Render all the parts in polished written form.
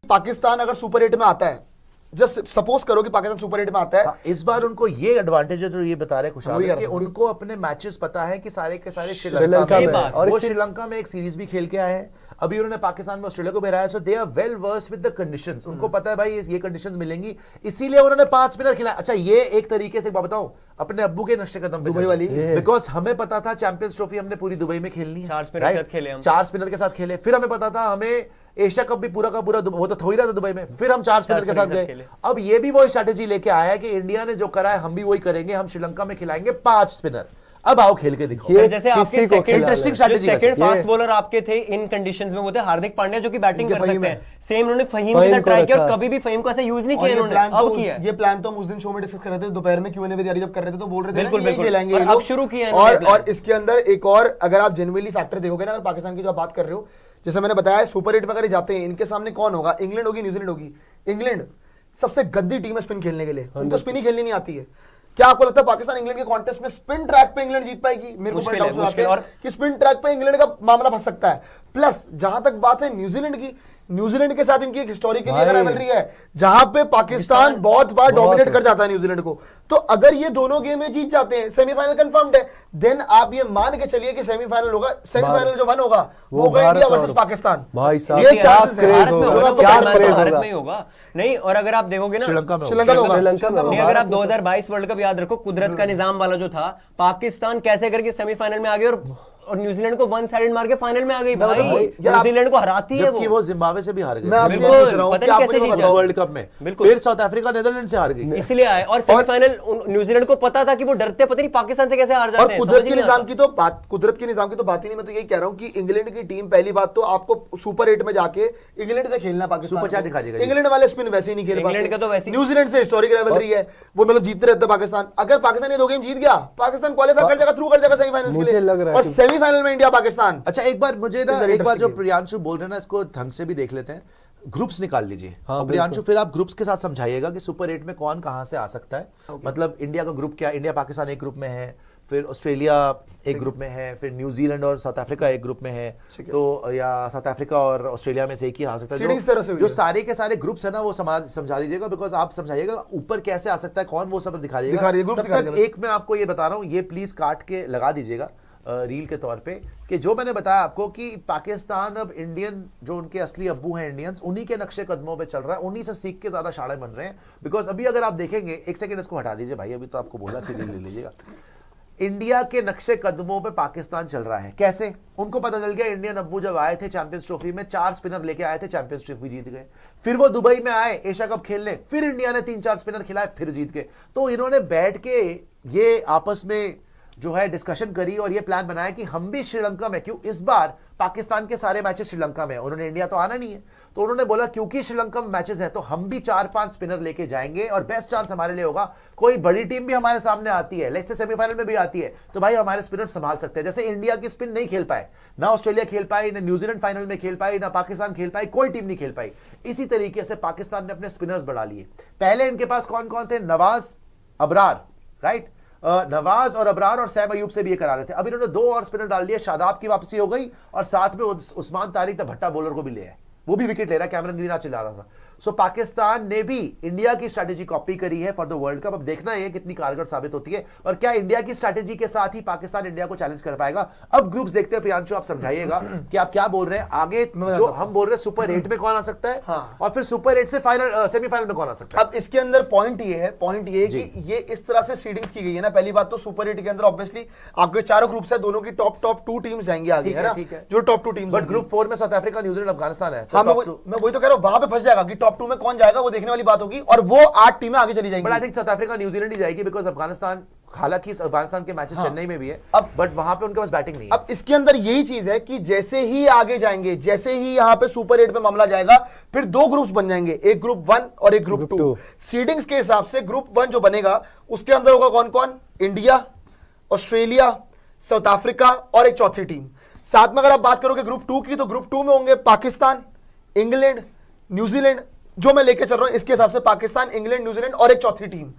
पाकिस्तान अगर सुपर 8 में आता है, जस्ट सपोज करो कि पाकिस्तान सुपर 8 में आता है, इस बार उन्होंने ये एडवांटेज है जो ये बता रहे खुशहाल कि उनको अपने मैचेस पता है कि सारे के सारे श्रीलंका में, और वो श्रीलंका में एक सीरीज भी खेल के आए हैं, अभी उन्होंने पाकिस्तान में ऑस्ट्रेलिया को भी हराया, so they are well versed with the conditions, उनको पता है भाई ये कंडीशंस मिलेंगी, इसीलिए उन्होंने 5 स्पिनर खिलाया। अच्छा, ये एक तरीके से बताऊं अपने अब्बू के नक्शे कदम पे वाली, बिकॉज हमें पता था चैंपियंस ट्रॉफी हमने पूरी दुबई में खेलनी है, 4 स्पिनर के साथ खेले, फिर हमें पता था हमें एशिया कप भी पूरा का पूरा वो तो हो ही रहा था दुबई में, फिर हम 4 स्पिनर के साथ गए। अब ये भी वही स्ट्रेटेजी लेके आया है कि इंडिया ने जो करा है हम भी वही करेंगे, हम श्रीलंका में खिलाएंगे 5 स्पिनर। अब आओ खेल के दिखाओ। ये जैसे आपके interesting strategy, second fast bowler आपके थे इन कंडीशंस में वो थे हार्दिक पांड्या जो कि बैटिंग कर सकते हैं, सेम उन्होंने फहीम के साथ ट्राई किया और कभी भी फहीम को ऐसे यूज नहीं किया उन्होंने, अब किया। ये प्लान तो हम उस दिन शो में डिस्कस कर रहे थे, दोपहर में Q&A विद जब कर रहे थे तो बोल रहे थे बिल्कुल ये खेलेंगे, और अब शुरू किया और इसके अंदर एक और अगर आप जेन्युइनली फैक्टर देखोगे ना, अगर पाकिस्तान की जो आप बात कर रहे हो, जैसे मैंने बताया सुपर 8 में अगर जाते हैं, इनके सामने कौन होगा? इंग्लैंड होगी, न्यूजीलैंड होगी। इंग्लैंड सबसे गंदी टीम है स्पिन खेलने के लिए, उनको स्पिन ही खेलनी नहीं आती है। क्या आपको लगता है पाकिस्तान इंग्लैंड के कॉन्टेस्ट में स्पिन ट्रैक पे इंग्लैंड जीत पाएगी? मेरे को बड़ा डाउट है कि स्पिन ट्रैक पे इंग्लैंड का मामला फंस सकता है। प्लस जहां तक बात है न्यूजीलैंड की, न्यूजीलैंड के साथ इनकी एक हिस्टोरिकली राइवलरी है जहां पे पाकिस्तान बहुत बार डोमिनेट कर जाता है न्यूजीलैंड को। तो अगर ये दोनों गेम में जीत जाते हैं, सेमीफाइनल कंफर्म्ड है, देन आप ये मान के चलिए कि सेमीफाइनल होगा, सेमीफाइनल जो 1 होगा वो होगा इंडिया वर्सेस पाकिस्तान। भाई साहब ये चांसेस होगा नहीं। और अगर आप देखोगे ना श्रीलंका में नहीं, अगर आप 2022 वर्ल्ड कप याद रखो, कुदरत का निजाम वाला जो था, पाकिस्तान कैसे करके सेमीफाइनल में आ गए और न्यूजीलैंड को 1 साइड मार के फाइनल में आ गई भाई, न्यूजीलैंड को हराती है जबकि वो जिम्बाब्वे से भी हार गई वर्ल्ड कप में, फिर साउथ अफ्रीका नीदरलैंड से हार गई, इसलिए आए। और सेमीफाइनल न्यूजीलैंड को पता था कि वो डरते पता नहीं पाकिस्तान से कैसे हार जाते हैं। कुदरत के निजाम की तो बात ही नहीं। मैं तो यही कह रहा हूं कि इंग्लैंड की टीम, पहली बात तो आपको सुपर 8 में जाके इंग्लैंड से खेलना, पाकिस्तान सुपर 4 दिखा देगा, इंग्लैंड वाले स्पिन वैसे ही नहीं खेल इंग्लैंड का तो वैसे न्यूजीलैंड से हिस्टोरिक राइवलरी है, वो मतलब जीतते रहते पाकिस्तान। अगर पाकिस्तान ये 2 गेम जीत गया, पाकिस्तान क्वालीफाई कर जाएगा, थ्रू कर जाएगा सेमीफाइनल के लिए, और सेमीफाइनल में इंडिया पाकिस्तान। अच्छा, एक बार मुझे ना, एक बार जो प्रियांशु बोल रहे हैं ना, इसको ढंग से भी देख लेते हैं। ग्रुप्स निकाल लीजिए। हाँ, प्रियांशु फिर आप ग्रुप्स के साथ समझाइएगा कि सुपर 8 में कौन कहां से आ सकता है। मतलब इंडिया का ग्रुप क्या, इंडिया पाकिस्तान एक ग्रुप में है, फिर ऑस्ट्रेलिया एक ग्रुप में है, फिर न्यूजीलैंड और साउथ अफ्रीका एक ग्रुप में है, तो या साउथ अफ्रीका और ऑस्ट्रेलिया में से एक ही आ सकता है। जो सारे के सारे ग्रुप्स है ना, वो समझा दीजिएगा, बिकॉज आप समझाइएगा ऊपर कैसे आ सकता है कौन, वो सब दिखा दीजिएगा। तब तक एक मैं आपको ये बता रहा हूँ, ये प्लीज काट के लगा दीजिएगा रील के तौर पे, कि जो मैंने बताया आपको कि पाकिस्तान अब इंडियन, जो उनके असली अब्बू हैं इंडियंस, उन्हीं के नक्शे कदमों पे चल रहा है, उन्हीं से सीख के ज्यादा शाड़े बन रहे हैं। बिकॉज अभी अगर आप देखेंगे, एक सेकंड इसको हटा दीजिए भाई, अभी तो आपको बोला कि रील ले लीजिएगा। इंडिया के नक्शे कदमों पे पाकिस्तान चल रहा है। कैसे? उनको पता चल गया इंडियन अब्बू जब आए थे चैंपियंस ट्रॉफी में, 4 स्पिनर लेके आए थे, चैंपियंस ट्रॉफी जीत गए। फिर वो दुबई में आए एशिया कप खेलने, फिर इंडिया ने 3-4 स्पिनर खिलाए, फिर जीत गए। तो इन्होंने बैठ के ये आपस में जो है डिस्कशन करी और ये प्लान बनाया कि हम भी श्रीलंका में, क्यों इस बार पाकिस्तान के सारे मैचेस श्रीलंका में, उन्होंने इंडिया तो आना नहीं है, तो उन्होंने बोला क्योंकि श्रीलंका में मैचेस है तो हम भी 4-5 स्पिनर लेके जाएंगे और बेस्ट चांस हमारे लिए होगा, कोई बड़ी टीम भी हमारे सामने आती है, लेट्स से सेमीफाइनल में भी आती है, तो भाई हमारे स्पिनर संभाल सकते हैं। जैसे इंडिया की स्पिन नहीं खेल पाए, ना ऑस्ट्रेलिया खेल पाई, ना न्यूजीलैंड फाइनल में खेल पाई, ना पाकिस्तान खेल पाई, कोई टीम नहीं खेल पाई। इसी तरीके से पाकिस्तान ने अपने स्पिनर्स बढ़ा लिए। पहले इनके पास कौन कौन थे? नवाज, अबरार, राइट, नवाज और अबरार और सैम अयूब से भी ये करा रहे थे। अब इन्होंने 2 और स्पिनर डाल दिए, शादाब की वापसी हो गई और साथ में उस्मान तारिक भट्टा बॉलर को भी ले आए, वो भी विकेट ले रहा है, कैमरन ग्रीन आज चिल्ला रहा था। सो पाकिस्तान ने भी इंडिया की स्ट्रैटेजी कॉपी करी है फॉर द वर्ल्ड कप। अब देखना है कितनी कारगर साबित होती है और क्या इंडिया की स्ट्रैटेजी के साथ ही पाकिस्तान इंडिया को चैलेंज कर पाएगा। अब ग्रुप्स देखते हैं। प्रियांशु आप समझाइएगा कि आप क्या बोल रहे हैं आगे, जो हम बोल रहे हैं सुपर 8 में कौन आ सकता है, हाँ, और फिर सुपर 8 से फाइनल सेमीफाइनल में कौन आ सकता है। अब इसके अंदर पॉइंट ये है कि ये इस तरह से सीडिंग्स की गई है ना। पहली बात तो सुपर 8 के अंदर ऑब्वियसली आपके 4 ग्रुप्स है, दोनों की टॉप 2 टीम्स जाएंगी आगे, है ना, जो टॉप 2 टीम्स। बट ग्रुप 4 में साउथ अफ्रीका, न्यूजीलैंड, अफगानिस्तान है। मैं वही तो कह रहा हूं, वहां पे फंस जाएगा कि टॉप 2 में कौन जाएगा, वो देखने वाली बात होगी और वो 8 टीमें आगे चली जाएंगी। But I think South Africa New Zealand ही जाएगी, बिकॉज़ अफगानिस्तान, हालांकि अफगानिस्तान के मैचेस चेन्नई में भी है, अब बट वहां पे उनके पास बैटिंग नहीं है। अब इसके अंदर यही चीज है कि जैसे ही आगे जाएंगे, जैसे ही यहां पे सुपर 8 पे मामला जाएगा, फिर 2 ग्रुप्स बन जाएंगे, एक ग्रुप 1 और एक ग्रुप 2। सीडिंग्स के हिसाब से ग्रुप 1 जो बनेगा उसके अंदर होगा कौन कौन? इंडिया, ऑस्ट्रेलिया, साउथ अफ्रीका और एक चौथी टीम। साथ में अगर आप बात करोगे ग्रुप 2 की, तो ग्रुप 2 में होंगे पाकिस्तान, इंग्लैंड, न्यूजीलैंड, जो मैं लेके चल रहा हूं इसके हिसाब से पाकिस्तान, इंग्लैंड, न्यूजीलैंड और एक चौथी टीम।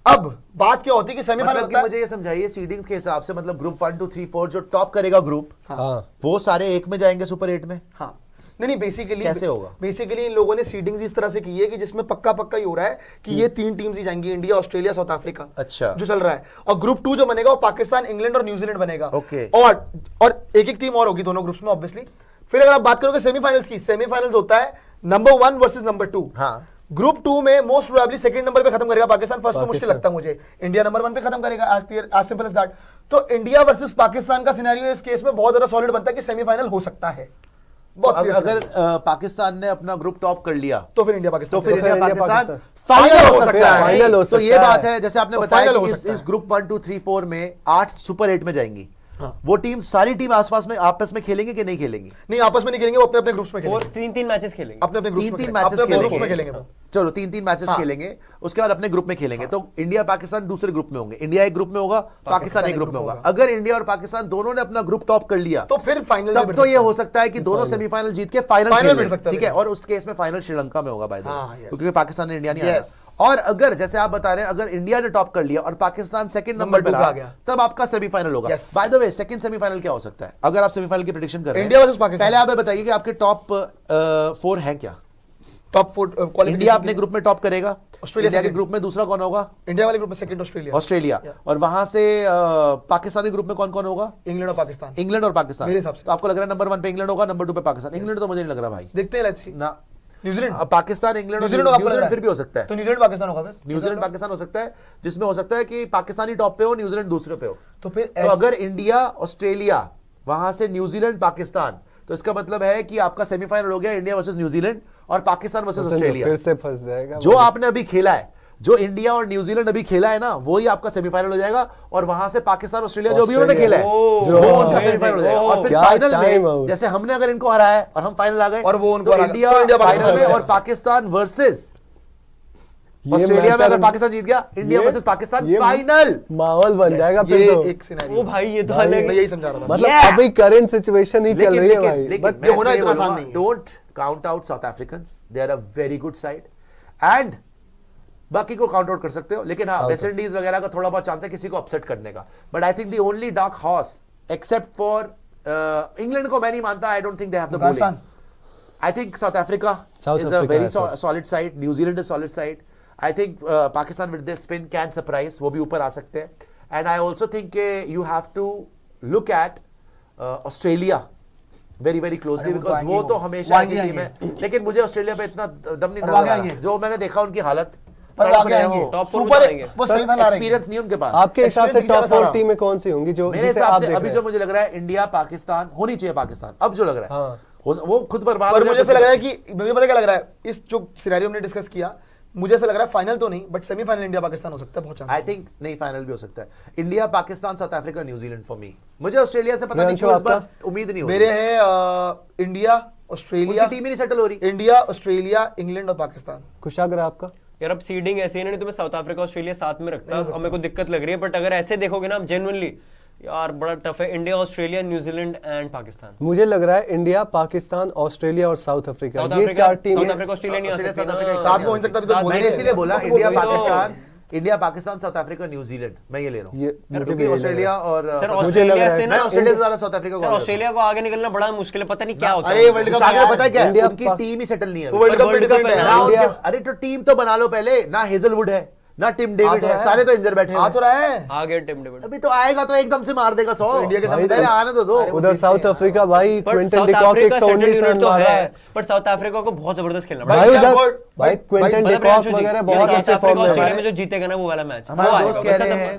अब बात क्या होती है कि सेमीफाइनल, मतलब मुझे ये समझाइए सीडिंग्स के हिसाब से, मतलब ग्रुप 1 2 3 4 जो टॉप करेगा ग्रुप, हाँ, वो सारे एक में जाएंगे सुपर 8 में। हाँ, नहीं बेसिकली कैसे होगा? बेसिकली इन लोगों ने सीडिंग्स इस तरह से की है कि जिसमें पक्का पक्का ही हो रहा है कि ये 3 टीम्स ही जाएंगी, इंडिया, ऑस्ट्रेलिया, साउथ अफ्रीका। अच्छा। जो चल रहा है। और ग्रुप 2 जो बनेगा वो पाकिस्तान, इंग्लैंड और न्यूजीलैंड बनेगा। ओके। और एक टीम और होगी दोनों ग्रुप्स में ऑब्वियसली। फिर अगर आप बात करोगे सेमीफाइनल्स की, सेमीफाइनल्स होता है नंबर 1 वर्सेस नंबर 2। हाँ। ग्रुप 2 में मोस्ट प्रोबेबली सेकंड नंबर पे खत्म करेगा पाकिस्तान, फर्स्ट पे मुश्किल लगता है मुझे। इंडिया नंबर 1 पे खत्म करेगा, एज सिंपल एज दैट। तो इंडिया वर्सेस पाकिस्तान का सिनेरियो इस केस में बहुत ज्यादा सॉलिड बनता है कि सेमीफाइनल हो सकता है। बहुत अगर पाकिस्तान ने अपना ग्रुप टॉप कर लिया तो फिर इंडिया पाकिस्तान, तो फिर इंडिया पाकिस्तान फाइनल फाइनल हो हो सकता सकता है। है। हो तो ये सकता बात है। है, जैसे आपने तो बताया फाइनल कि हो इस सकता है। ग्रुप 1 2 3 4 में 8 सुपर 8 में जाएंगी। वो टीम सारी टीम आसपास में आपस में खेलेंगे कि नहीं खेलेंगी? नहीं आपस में नहीं खेलेंगे, वो अपने अपने ग्रुप्स में और खेलेंगे। 3-3 मैचेस खेलेंगे। अपने अपने ग्रुप्स 3-3 में मैचेस अपने ग्रुप्स में खेलेंगे। वो। चलो 3-3 मैचेस खेलेंगे, उसके बाद अपने ग्रुप में खेलेंगे। तो इंडिया पाकिस्तान दूसरे ग्रुप में होंगे, इंडिया एक ग्रुप में होगा, पाकिस्तान एक ग्रुप में होगा। अगर इंडिया और पाकिस्तान दोनों ने अपना ग्रुप टॉप कर लिया तो फिर फाइनल तब तो ये हो सकता है कि दोनों सेमीफाइनल जीत के फाइनल फाइनल खेलें। मिल सकता है। ठीक है, और उस केस में फाइनल श्रीलंका में होगा बाय द वे, हाँ, yes। क्योंकि पाकिस्तान ने इंडिया नहीं आया। Yes। और अगर जैसे आप बता रहे हैं, अगर इंडिया ने टॉप कर लिया और पाकिस्तान सेकंड नंबर पे टू पे रहा, आ गया। तब आपका सेमीफाइनल होगा। Yes। By the way second semifinal क्या हो सकता है अगर आप सेमीफाइनल की प्रेडिक्शन कर रहे हैं? India versus Pakistan. पहले आप ये बताइए कि आपके टॉप 4 हैं क्या? टॉप 4 इंडिया अपने ग्रुप में टॉप करेगा, ऑस्ट्रेलिया इंडिया के second। ग्रुप में दूसरा कौन होगा? इंडिया वाले ग्रुप में सेकंड ऑस्ट्रेलिया, ऑस्ट्रेलिया। और वहां से पाकिस्तानी ग्रुप में कौन कौन होगा? इंग्लैंड और पाकिस्तान। इंग्लैंड और पाकिस्तान। मेरे हिसाब से। तो आपको लग रहा है नंबर 1 पे इंग्लैंड होगा, नंबर 2 पे पाकिस्तान? इंग्लैंड तो मुझे नहीं लग रहा भाई। देखते हैं, लेट्स सी। ना न्यूजीलैंड, पाकिस्तान इंग्लैंड, न्यूजीलैंड आपको लग रहा न्यूजीलैंड है? फिर भी हो सकता है। तो न्यूजीलैंड पाकिस्तान होगा फिर। न्यूजीलैंड पाकिस्तान हो सकता है, जिसमें हो सकता है कि पाकिस्तानी टॉप पे हो, न्यूजीलैंड दूसरे पे हो। तो फिर तो अगर इंडिया ऑस्ट्रेलिया, वहां से न्यूजीलैंड पाकिस्तान, तो इसका मतलब है कि आपका सेमीफाइनल हो गया इंडिया वर्सेस न्यूजीलैंड और पाकिस्तान वर्सेस ऑस्ट्रेलिया। फिर से फंस जाएगा जो आपने अभी खेला है, जो इंडिया और न्यूजीलैंड अभी खेला है ना, वही आपका सेमीफाइनल हो जाएगा। और वहां से पाकिस्तान ऑस्ट्रेलिया जो भी उन्होंने खेला है, जो वो उनका सेमीफाइनल हो जाएगा। और फिर क्या फाइनल time में है। जैसे हमने अगर इनको हराया है और हम फाइनल आ गए, और वो उनको तो हरा- इंडिया तो इंडिया फाइनल पाकिस्तान में हो और जाएगा। पाकिस्तान वर्सेस ये ऑस्ट्रेलिया में अगर matter- पाकिस्तान जीत गया, इंडिया ये- वर्सेस पाकिस्तान ये फाइनल। माहौल बन जाएगा फिर ये तो। एक सिनेरियो। ओ भाई ये तो भाई, अलग मैं यही समझा रहा था। मतलब Yeah! अभी करंट सिचुएशन ही चल रही है भाई। बट ये होना इतना आसान नहीं है। Don't count out South Africans, they are a very good side. And बाकी को काउंट आउट कर सकते हो, लेकिन हाँ वेस्ट इंडीज वगैरह का थोड़ा बहुत चांस है किसी को अपसेट करने का। But I think the only dark horse except for England को मैं नहीं मानता। I don't think they have the bowling. Pakistan. I think South Africa South is a Africa very है sir. solid side. New Zealand is solid side. I think Pakistan with their spin can surprise. वो भी ऊपर आ सकते हैं. And I also think you have to look at Australia very very closely अरे वो तो because आएंगे वो तो वो। हमेशा वो ऐसी आएंगे, टीम है. लेकिन मुझे ऑस्ट्रेलिया पे इतना दम नहीं और नजर आगे आ आएंगे। रहा. जो मैंने देखा उनकी हालत, पर तड़प आगे रहे हैं आएंगे। वो. टॉप फोर में सुपर आएंगे। वो सेमीफाइनल आ रहे हैं। एक्सपीरियंस नहीं उनके पास. आपके हिसाब से Experience टॉप दिखा 4 रहा। टीमें कौन सी होंगी जो मेरे जिसे हिसाब आप से देख अभी रहे जो हैं? मुझे लग रहा है इंडिया पाकिस्तान होनी चाहिए. पाकिस्तान अब जो लग रहा है हाँ। वो खुद बर्बाद पर हो जाए मुझे तो ऐसा लग रहा है कि मुझे पता क्या लग रहा है, इस जो सिनेरियो हमने डिस्कस किया, मुझे ऐसा लग रहा है फाइनल तो नहीं बट सेमीफाइनल इंडिया पाकिस्तान हो सकता है बहुत चांस। आई थिंक नहीं, फाइनल भी हो सकता है. India Pakistan south Africa New Zealand for me. मुझे ऑस्ट्रेलिया से पता नहीं प्रियांशु, क्यों इस बार आपका? उम्मीद नहीं मेरे होती. हैं इंडिया, ऑस्ट्रेलिया, उनकी टीम ही नहीं सेटल हो रही. इंडिया, ऑस्ट्रेलिया, इंग्लैंड और पाकिस्तान। कुशागर आपका? यार अब सीडिंग ऐसी है ना, नहीं तो मैं साउथ अफ्रीका ऑस्ट्रेलिया साथ में रखता और मेरे को दिक्कत लग रही है। बट अगर ऐसे देखोगे ना जेन्युइनली यार बड़ा टफ है. India, Australia, New Zealand and Pakistan. मुझे लग रहा है इंडिया, पाकिस्तान, ऑस्ट्रेलिया और साउथ अफ्रीका, साउथ ये अफ्रीका, चार टीम साउथ अफ्रीका, ऑस्ट्रेलिया नहीं आ ऑस्ट्रेलिया, सकती साउथ ना। अफ्रीका साथ में हो नहीं सकता अभी तो साथ बोल मैंने रहे इसीलिए हैं। बोला तो इंडिया वही तो- Pakistan, India Pakistan south Africa New Zealand. मैं ये ले रहा ये हूँ मुझे क्योंकि भी यही ऑस्ट्रेलिया और सर साउथ मुझे लग ऑस्ट्रेलिया रहा से है- मैं ना ऑस्ट्रेलिया से ज्यादा साउथ अफ्रीका सर को ऑस्ट्रेलिया को आगे निकलना बड़ा मुश्किल है, पता नहीं क्या होता अरे है. वर्ल्ड कप कुशागर पता है क्या है? इंडिया उनकी पा- टीम ही सेटल नहीं है अभी. वर्ल्ड कप में वर्ल्ड कप डिफरेंट है है ना ना, उनके, इंडिया- अरे तो टीम तो बना लो पहले ना. हेजलवुड है ना, टिम आ डेविड तो है, रहा सारे तो इंजर बैठे आ हैं. तो रहा है। आगे टीम डेविड. अभी तो आएगा तो एकदम से मार देगा 100. इंडिया के सामने- पहले आने तो दो. उधर साउथ अफ्रीका भाई but Quinton south de Kock Africa 119 settle run तो मार रहा है, है बट साउथ अफ्रीका को बहुत जबरदस्त खेलना भाई पड़ेगा. क्या उधर बोल- भाई भाई- क्विंटन मतलब डिकॉक प्रियांशु जी, वगैरह ये बहुत साउथ अच्छे अफ्रीका फॉर्म में ऑस्ट्रेलिया है। में जो जीतेगा ना वो वाला मैच हमारे दोस्त कह रहे हैं,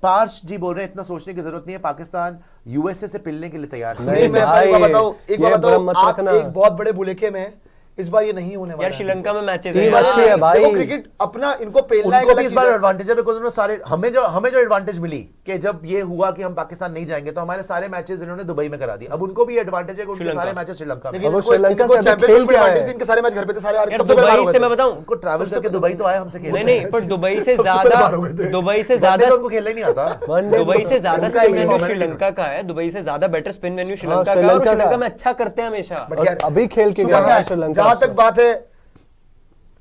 पार्श जी बोल रहे हैं इतना सोचने की जरूरत नहीं है, पाकिस्तान यूएसए से पिलने के लिए तैयार है. नहीं नहीं, मैं भाई, एक बात बताऊं, एक बात ये बताऊं, भ्रम मत आप रखना। एक बहुत बड़े बुलेखे में इस बार ये नहीं होने वाला यार है। श्रीलंका में मैचेस टीम अच्छी है भाई। देखो क्रिकेट अपना इनको पेलना है, उनको भी एक इस बार अलग एडवांटेज है बिकॉज़ उन्होंने सारे हमें जो एडवांटेज मिली कि जब ये हुआ कि हम पाकिस्तान नहीं जाएंगे तो हमारे सारे मैचेस इन्होंने दुबई में करा दिए. अब उनको भी एडवांटेज है कि उनके श्रीलंका। सारे मैचेस श्रीलंका में. लेकिन अब वो इनको- श्रीलंका इनको से अभी चैंपियनशिप खेल क्या है? एडवांटेज, इनके सारे मैच घर पे थे, सारे यार सबसे पहले बाहर हो दुबई गए से थे। मैं बताऊं, उनको ट्रैवल करके दुबई तो आए हमसे खेलने. नहीं नहीं पर दुबई से सबसे पहले ज्यादा बाहर हो गए थे। दुबई से वनडे ज्यादा तो उनको खेलना ही नहीं आता. वनडे दुबई से ज्यादा उनका स्पिन एक वेन्यू फॉर्मेट श्रीलंका का है. दुबई से ज्यादा बेटर स्पिन वेन्यू श्रीलंका का है और श्रीलंका का- श्रीलंका में अच्छा करते हैं हमेशा. बट और यार, अभी खेल के सुपर गया है चैट, श्रीलंका जहां से। तक बात है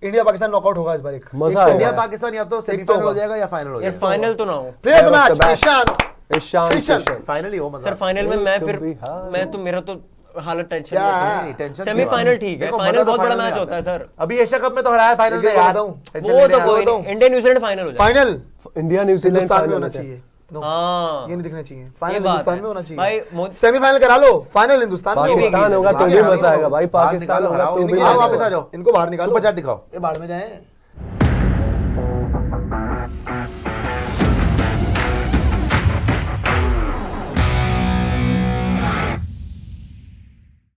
इंडिया पाकिस्तान नॉकआउट होगा इस बार. एक मजा एक तो आएगा। इंडिया होगा। पाकिस्तान या तो सेमीफाइनल हो जाएगा या फाइनल हो यार जाएगा. फाइनल तो ना हो. Player of the Player of match the match। Ishan Ishan Ishan. Kishan. Final ही हो मजा. सर फाइनल में मैं तो फिर भी हाँ। मैं तो मेरा तो हालत टेंशन क्या में। है? नहीं, टेंशन सेमीफाइनल नहीं। ठीक है, देखो, फाइनल मजा तो बहुत बड़ा फाइनल में मैच आता होता है सर। अभी एशिया कप में तो हराया है फाइनल में एक यार। बताऊं? टेंशन वो लेने तो यार। कोई नहीं, इंडिया न्यूजीलैंड फाइनल हो जाए। फाइनल इंडिया न्यूजीलैंड हिंदुस्तान में फाइनल होना होता है। चाहिए। No, हाँ ये नहीं दिखना चाहिए। ये फाइनल बात हिंदुस्तान है। में होना भाई चाहिए। सेमीफाइनल करा लो, फाइनल हिंदुस्तान में होगा। पाकिस्तान होगा तो भी बाहर मजा आएगा भाई, बाहर पाकिस्तान निकालो, होगा हराओ तो भी इनको, मजा आओ आएगा। वापस आ जाओ। इनको बाहर निकालो। सुपर चैट दिखाओ। ये बाहर में जाए।